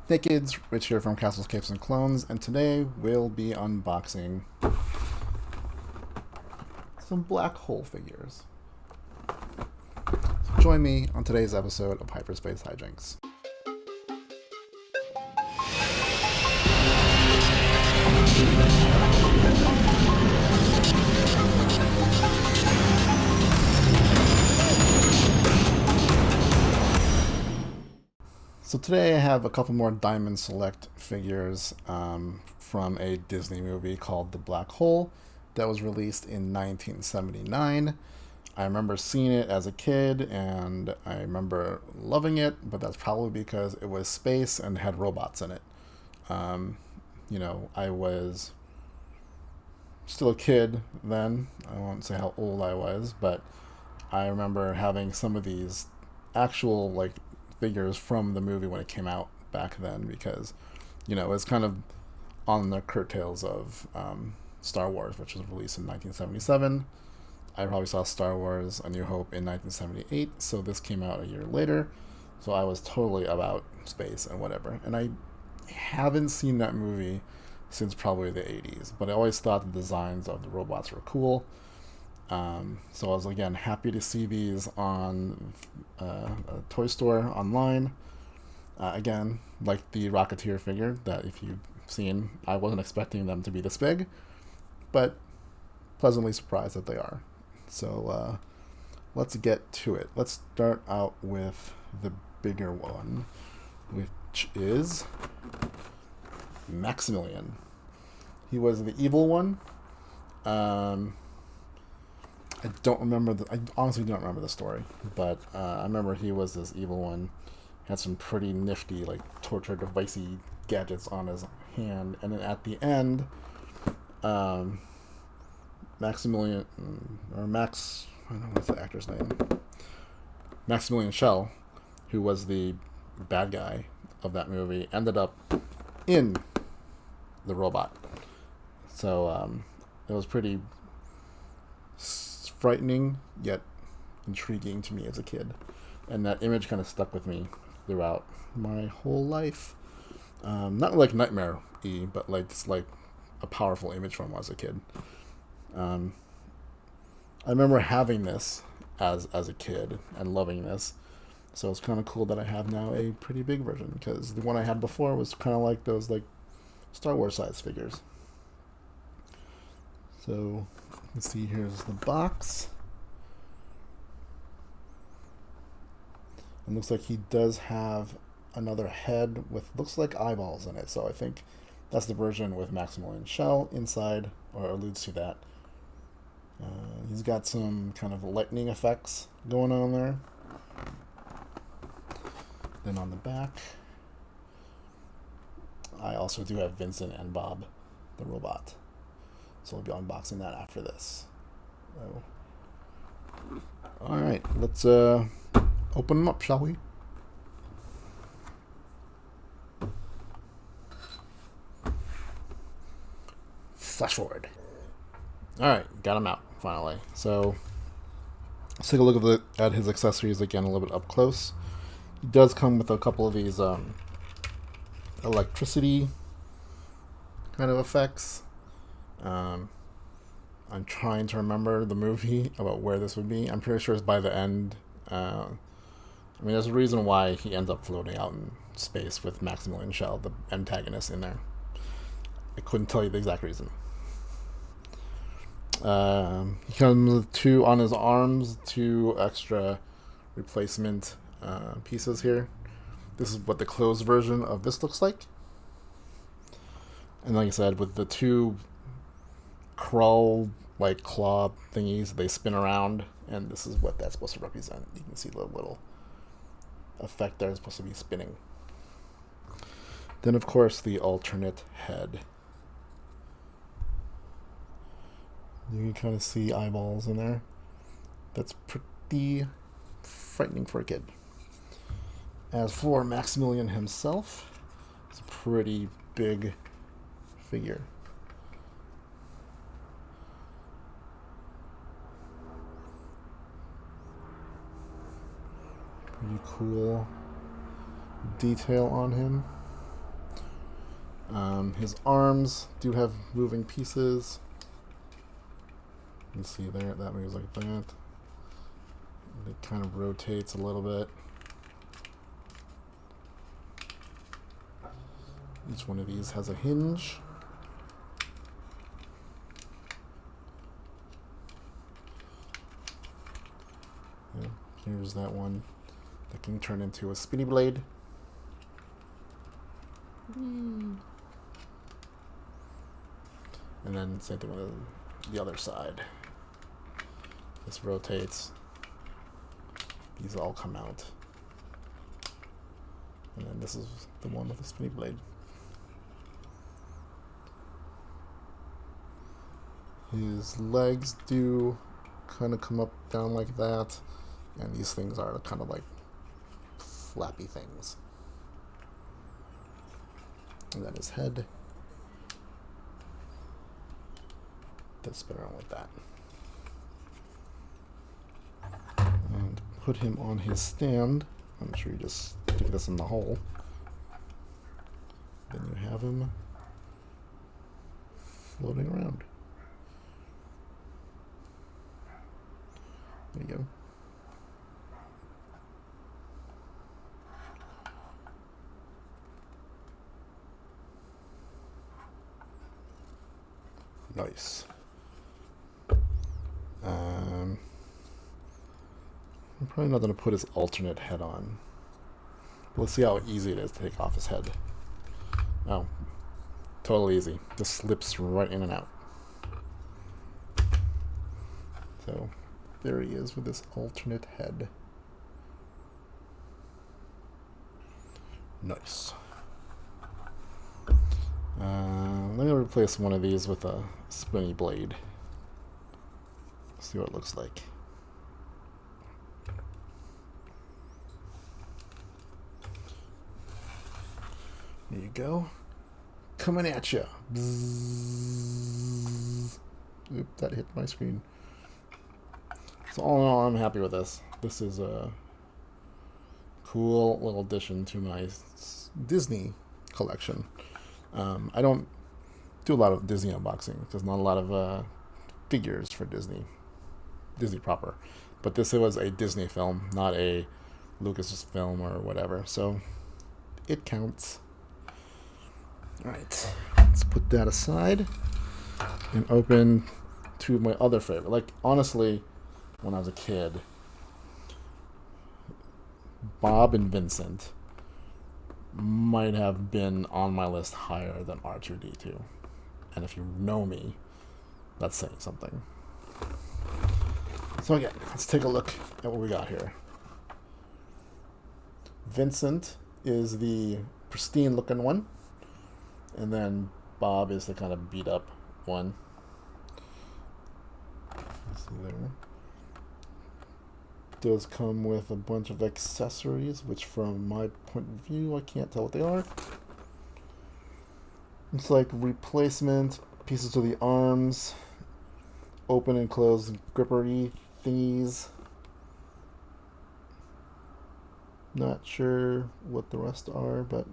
Hey kids, Rich here from Castles, Capes, and Clones, and today we'll be unboxing some black hole figures. So join me on today's episode of Hyperspace Hijinx. So today I have a couple more Diamond Select figures from a Disney movie called The Black Hole that was released in 1979. I remember seeing it as a kid and I remember loving it, but that's probably because it was space and had robots in it. I was still a kid then. I won't say how old I was, but I remember having some of these actual figures from the movie when it came out back then because it was kind of on the curtails of Star Wars, which was released in 1977. I probably saw Star Wars A New Hope in 1978, so this came out a year later. So I was totally about space and whatever. And I haven't seen that movie since probably the 80s, but I always thought the designs of the robots were cool. So I was again happy to see these on a toy store online. Again, like the Rocketeer figure that if you've seen, I wasn't expecting them to be this big, but pleasantly surprised that they are. So let's get to it. Let's start out with the bigger one, which is Maximilian. He was the evil one. I don't remember. I honestly don't remember the story, but I remember he was this evil one. Had some pretty nifty, torture devicey gadgets on his hand, and then at the end, Maximilian or Max. I don't know what's the actor's name. Maximilian Schell, who was the bad guy of that movie, ended up in the robot. So it was pretty frightening yet intriguing to me as a kid, and that image kind of stuck with me throughout my whole life. Not like nightmare-y, but just a powerful image from when I was a kid. I remember having this as a kid and loving this, so it's kind of cool that I have now a pretty big version, because the one I had before was kind of like those Star Wars size figures. So let's see, here's the box. It looks like he does have another head with looks like eyeballs in it, so I think that's the version with Maximilian Schell inside, or alludes to that. He's got some kind of lightning effects going on there. Then on the back, I also do have Vincent and Bob, the robot. So we'll be unboxing that after this. So, all right, let's open them up, shall we? Flash forward. All right, got him out finally. So let's take a look at his accessories again a little bit up close. He does come with a couple of these electricity kind of effects. I'm trying to remember the movie about where this would be. I'm pretty sure it's by the end. There's a reason why he ends up floating out in space with Maximilian Schell, the antagonist, in there. I couldn't tell you the exact reason. He comes with two on his arms, two extra replacement pieces here. This is what the closed version of this looks like. And like I said, with the two crawl claw thingies, they spin around, and this is what that's supposed to represent. You can see the little effect there is supposed to be spinning. Then of course the alternate head. You can kind of see eyeballs in there. That's pretty frightening for a kid. As for Maximilian himself, it's a pretty big figure. Pretty cool detail on him. His arms do have moving pieces. You can see there, that moves like that. It kind of rotates a little bit. Each one of these has a hinge. Yeah, here's that one that can turn into a spinny blade. And then same thing with the other side. This rotates. These all come out. And then this is the one with the spinny blade. His legs do kind of come up, down like that. And these things are kind of like flappy things. And then his head does spin around like that. And put him on his stand. I'm sure you just stick this in the hole. Then you have him floating around. There you go. Nice. I'm probably not going to put his alternate head on. Let's see how easy it is to take off his head. Oh, totally easy. Just slips right in and out. So there he is with this alternate head. Nice. Let me replace one of these with a spinny blade. See what it looks like. There you go. Coming at you. Oop, that hit my screen. So all in all, I'm happy with this. This is a cool little addition to my Disney collection. I don't do a lot of Disney unboxing because not a lot of figures for Disney proper. But this was a Disney film, not a Lucas film or whatever. So it counts. All right, let's put that aside and open two of my other favorite. Like, honestly, when I was a kid, Bob and Vincent might have been on my list higher than R2-D2. And if you know me, that's saying something. So again, let's take a look at what we got here. Vincent is the pristine looking one. And then Bob is the kind of beat up one. Let's see there. Does come with a bunch of accessories, which from my point of view, I can't tell what they are. It's like replacement pieces to the arms, open and close grippery thingies. Not sure what the rest are, but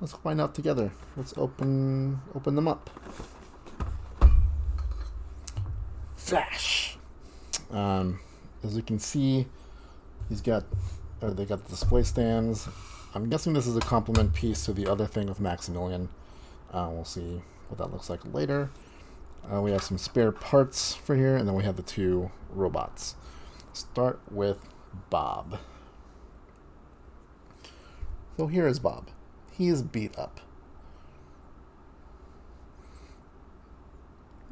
let's find out together. Let's open them up. Flash. As you can see, they got display stands. I'm guessing this is a complement piece to the other thing of Maximillian. We'll see what that looks like later. We have some spare parts for here, and then we have the two robots. Start with Bob. So here is Bob. He is beat up.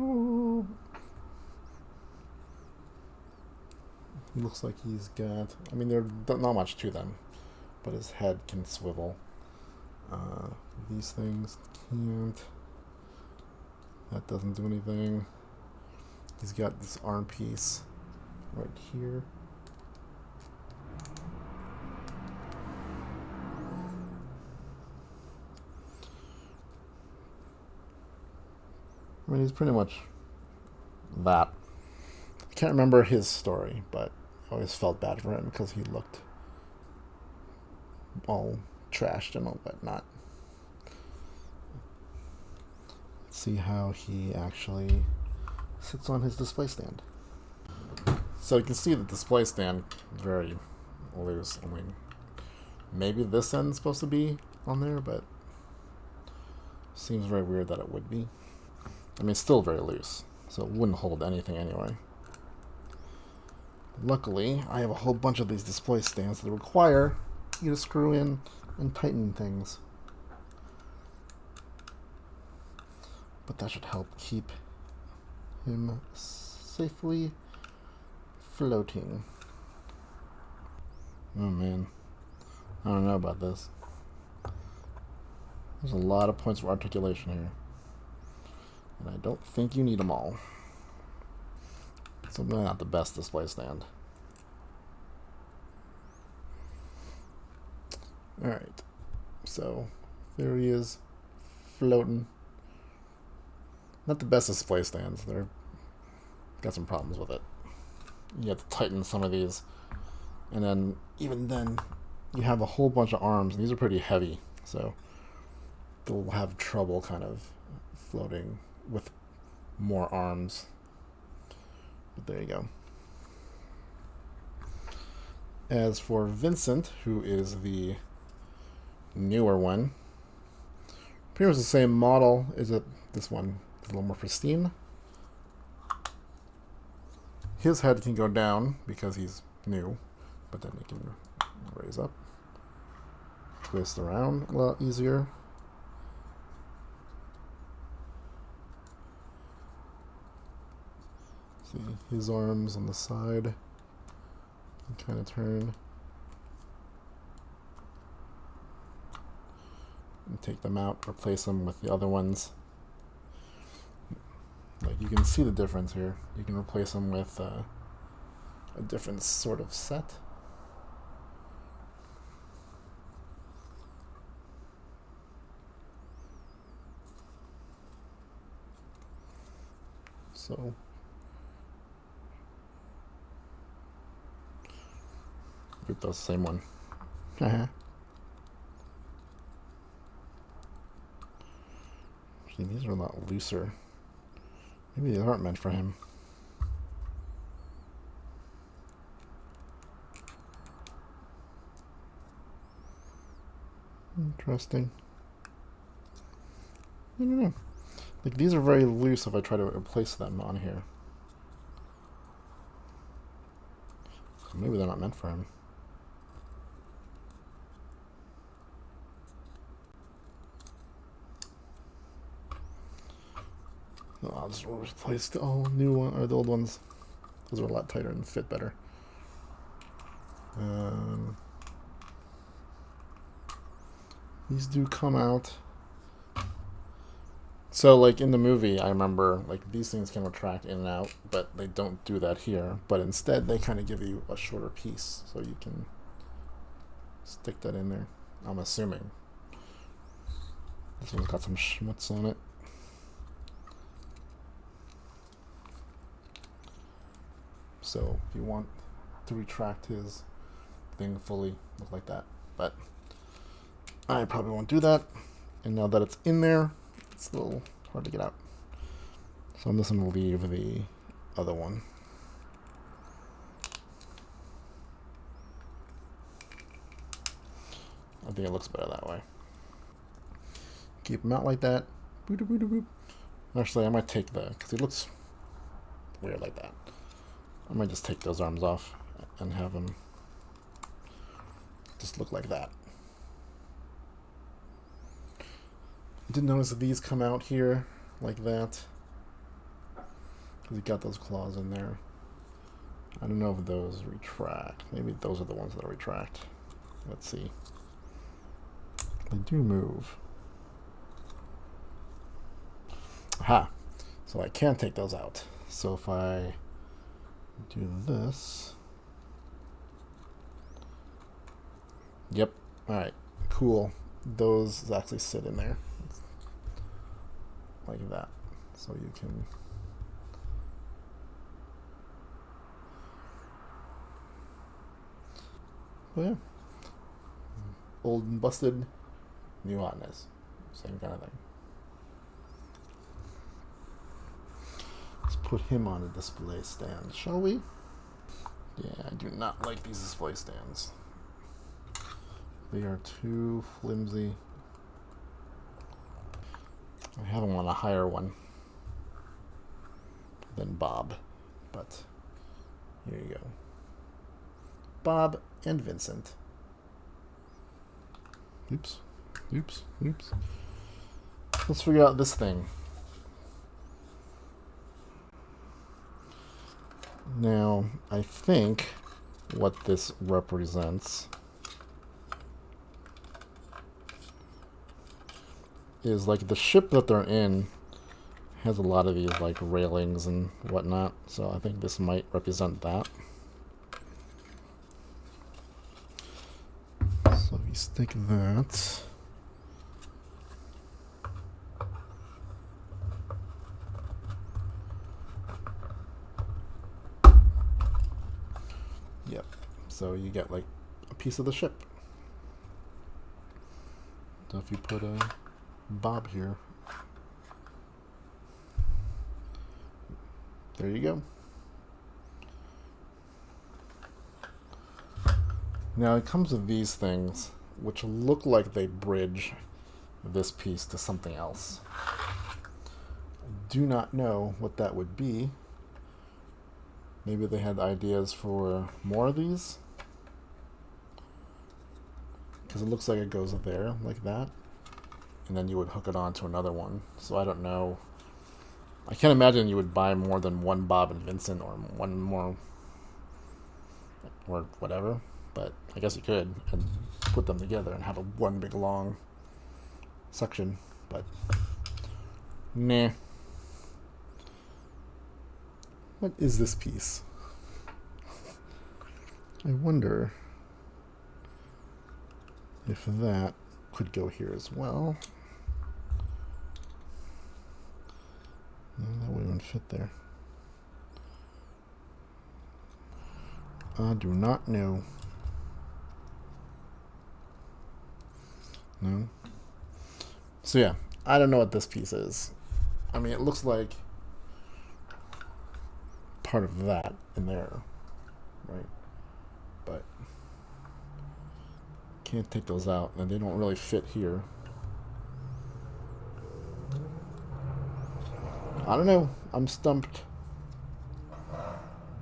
Ooh. Looks like he's got, I mean, there's not much to them, but his head can swivel. These things can't. That doesn't do anything. He's got this arm piece right here. I mean, he's pretty much that. I can't remember his story, but I always felt bad for him because he looked all trashed and all whatnot. see how he actually sits on his display stand. So you can see the display stand is very loose. I mean, maybe this end's supposed to be on there, but seems very weird that it would be. I mean, it's still very loose, so it wouldn't hold anything anyway. Luckily, I have a whole bunch of these display stands that require you to screw in and tighten things. But that should help keep him safely floating. Oh man, I don't know about this. There's a lot of points of articulation here, and I don't think you need them all. It's really not the best display stand. Alright, so there he is, floating. Not the best display stands. They're got some problems with it. You have to tighten some of these, and then even then, you have a whole bunch of arms. And these are pretty heavy, so they'll have trouble kind of floating with more arms. But there you go. As for Vincent, who is the newer one, pretty much the same model. Is it this one? A little more pristine. His head can go down because he's new, but then he can raise up, twist around a lot easier. See his arms on the side can kind of turn and take them out, replace them with the other ones. Like, you can see the difference here. You can replace them with a different sort of set. So group those same one. Actually, these are a lot looser. Maybe these aren't meant for him. Interesting. I don't know. Like, these are very loose if I try to replace them on here. So maybe they're not meant for him. No, I'll just replace the all new one or the old ones. Those are a lot tighter and fit better. These do come out. So, like, in the movie, I remember, like, these things can retract in and out, but they don't do that here. But instead, they kind of give you a shorter piece, so you can stick that in there. I'm assuming. This one's got some schmutz on it. So, if you want to retract his thing fully, look like that. But I probably won't do that. And now that it's in there, it's a little hard to get out. So I'm just going to leave the other one. I think it looks better that way. Keep them out like that. Boop, boop, boop, boop. Actually, I might take because it looks weird like that. I might just take those arms off and have them just look like that. I did notice that these come out here like that, because you got those claws in there. I don't know if those retract. Maybe those are the ones that retract. Let's see. They do move. Aha! So I can take those out. So if I do this. Yep. Alright. Cool. Those actually sit in there. Like that. So you can. But yeah. Old and busted, new hotness. Same kind of thing. put him on a display stand, shall we? Yeah, I do not like these display stands. They are too flimsy. I haven't want a higher one than Bob, but here you go. Bob and Vincent. Oops. Oops. Oops. Let's figure out this thing. Now, I think what this represents is like the ship that they're in has a lot of these like railings and whatnot, so I think this might represent that. So if you stick that, yep, so you get like a piece of the ship. So if you put a Bob here, there you go. Now it comes with these things, which look like they bridge this piece to something else. I do not know what that would be. Maybe they had ideas for more of these, because it looks like it goes there like that, and then you would hook it on to another one. So I don't know. I can't imagine you would buy more than one Bob and Vincent or one more or whatever, but I guess you could and put them together and have a one big long section, but nah. What is this piece? I wonder if that could go here as well. No, that wouldn't even fit there. I do not know. No. So yeah, I don't know what this piece is. I mean, it looks like part of that in there, right? But can't take those out, and they don't really fit here. I don't know. I'm stumped.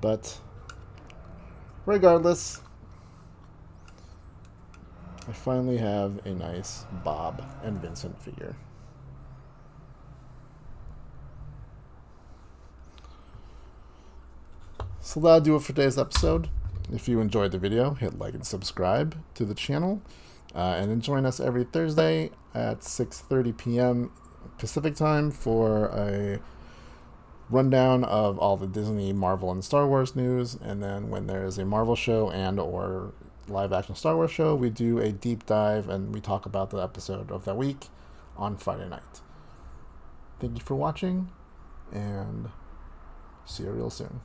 But regardless, I finally have a nice Bob and Vincent figure. So that'll do it for today's episode. If you enjoyed the video, hit like and subscribe to the channel. And then join us every Thursday at 6:30 p.m. Pacific time for a rundown of all the Disney, Marvel, and Star Wars news. And then when there's a Marvel show and or live action Star Wars show, we do a deep dive and we talk about the episode of that week on Friday night. Thank you for watching, and see you real soon.